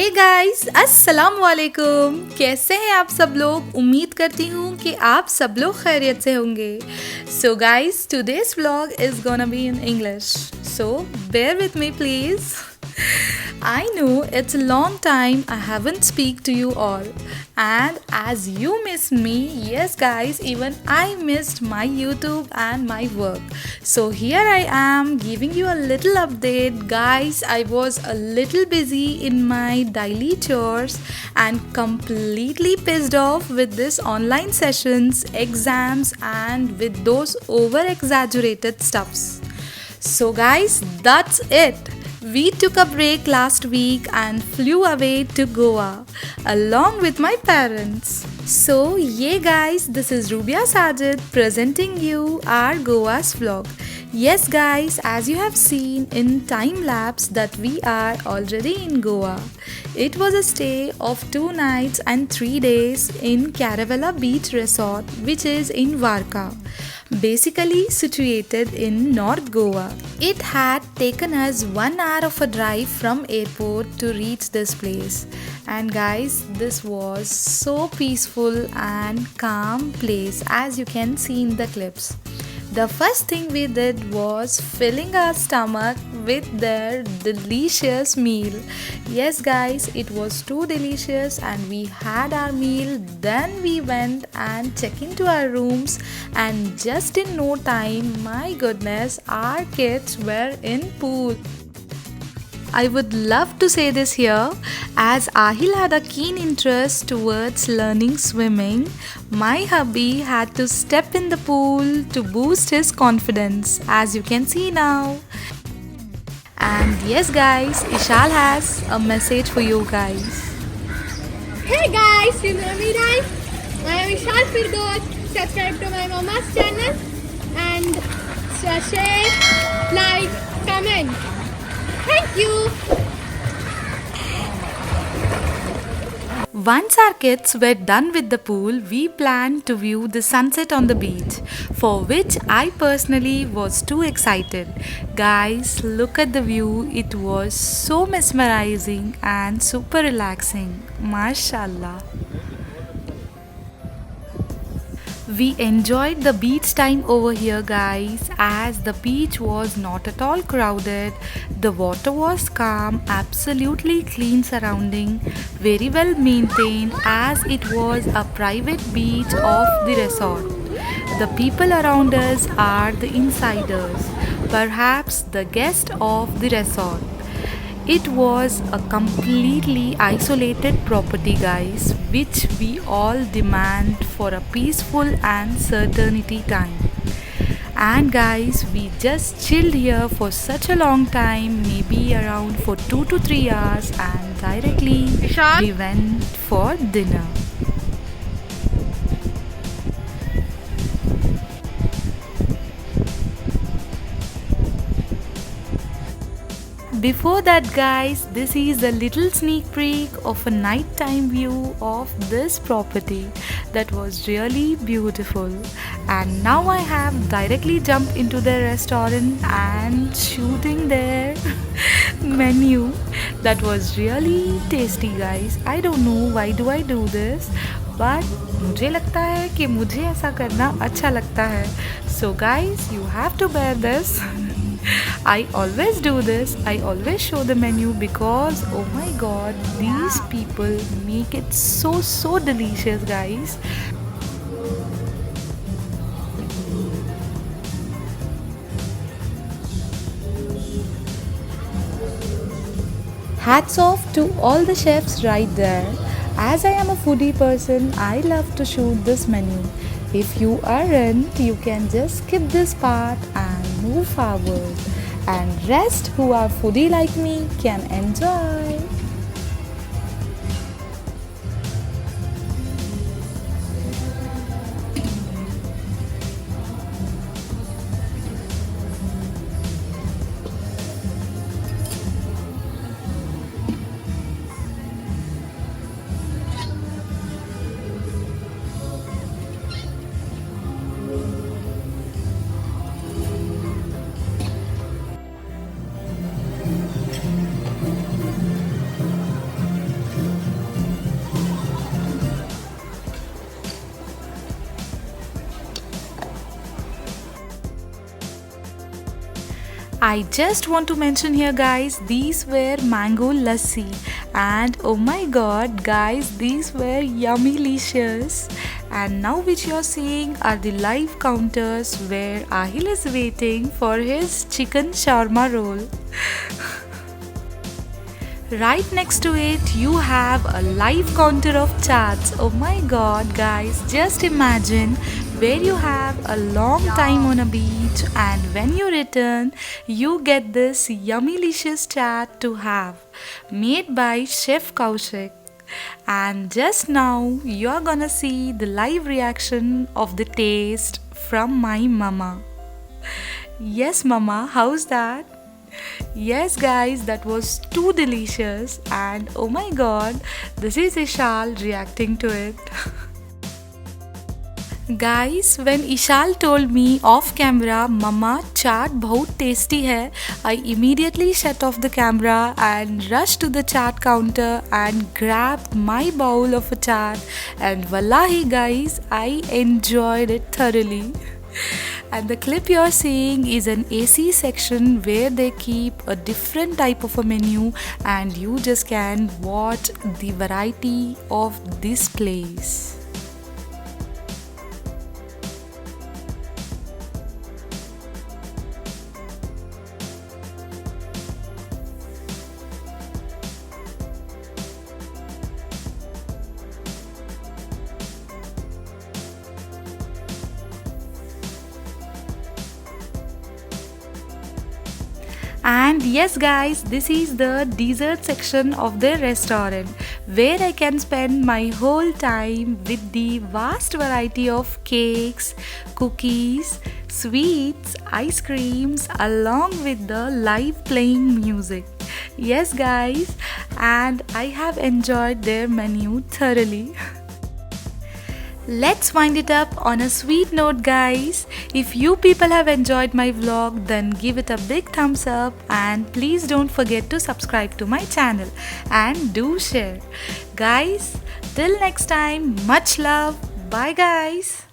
Hey guys, अस्सलाम वालेकुम। कैसे हैं आप सब लोग? उम्मीद करती हूँ कि आप सब लोग खैरियत से होंगे। So guys, today's vlog is gonna be in English, so bear with me please. I know it's a long time I haven't speak to you all, and as you miss me, yes guys, even I missed my YouTube and my work. So here I am giving you a little update. Guys, I was a little busy in my daily chores and completely pissed off with this online sessions, exams and with those over exaggerated stuffs. So guys, that's it. We took a break last week and flew away to Goa along with my parents. So yeah guys, this is Rubia Sajid presenting you our Goa's vlog. Yes guys, as you have seen in time lapse that we are already in Goa. It was a stay of 2 nights and 3 days in Caravella Beach Resort, which is in Varka, basically situated in North Goa. It had taken us 1 hour of a drive from airport to reach this place. And guys, this was so peaceful and calm place as you can see in the clips. The first thing we did was filling our stomach with their delicious meal. Yes guys, it was too delicious and we had our meal. Then we went and checked into our rooms, and just in no time, my goodness, our kids were in pool. I would love to say this here, as Ahil had a keen interest towards learning swimming. My hubby had to step in the pool to boost his confidence, as you can see now. And yes guys, Ishal has a message for you guys. Hey guys, you know me right? I am Ishal Firdos. Subscribe to my mama's channel and share, like, comment. Thank you. Once our kids were done with the pool, we planned to view the sunset on the beach, for which I personally was too excited. Guys, look at the view. It was so mesmerizing and super relaxing. MashaAllah. We enjoyed the beach time over here guys, as the beach was not at all crowded. The water was calm, absolutely clean surrounding, very well maintained, as it was a private beach of the resort. The people around us are the insiders, perhaps the guests of the resort. It was a completely isolated property guys, which we all demand for a peaceful and certainty time. And guys, we just chilled here for such a long time, maybe around for 2 to 3 hours, and directly we went for dinner. Before that guys, this is a little sneak peek of a nighttime view of this property that was really beautiful. And now I have directly jumped into the restaurant and shooting their menu. That was really tasty guys. I don't know why do I do this, but मुझे लगता है कि मुझे ऐसा करना अच्छा लगता है. So guys, you have to bear this. I always do this. I always show the menu because oh my god, these people make it so delicious guys. Hats off to all the chefs right there. As I am a foodie person, I love to shoot this menu. If you aren't, you can just skip this part and move forward. And rest who are foodie like me can enjoy. I just want to mention here, guys, these were mango lassi, and oh my god, guys, these were yummy licious. And now, which you're seeing are the live counters where Ahil is waiting for his chicken shawarma roll. Right next to it, you have a live counter of chats. Oh my god, guys, just imagine where you have a long time on a beach, and when you return, you get this yummy delicious chat to have, made by Chef Kaushik. And just now, you're gonna see the live reaction of the taste from my mama. Yes, mama, how's that? Yes, guys, that was too delicious, and oh my god, this is Ishal reacting to it. Guys, when Ishal told me off camera, Mama, chaat bahut tasty hai, I immediately shut off the camera and rushed to the chaat counter and grabbed my bowl of a chaat, and wallahi guys, I enjoyed it thoroughly. And the clip you're seeing is an AC section where they keep a different type of a menu, and you just can watch the variety of this place. And yes, guys, this is the dessert section of the restaurant where I can spend my whole time with the vast variety of cakes, cookies, sweets, ice creams, along with the live playing music. Yes, guys, and I have enjoyed their menu thoroughly. Let's wind it up on a sweet note, guys. If you people have enjoyed my vlog, then give it a big thumbs up, and please don't forget to subscribe to my channel and do share. Guys, till next time, much love. Bye, guys.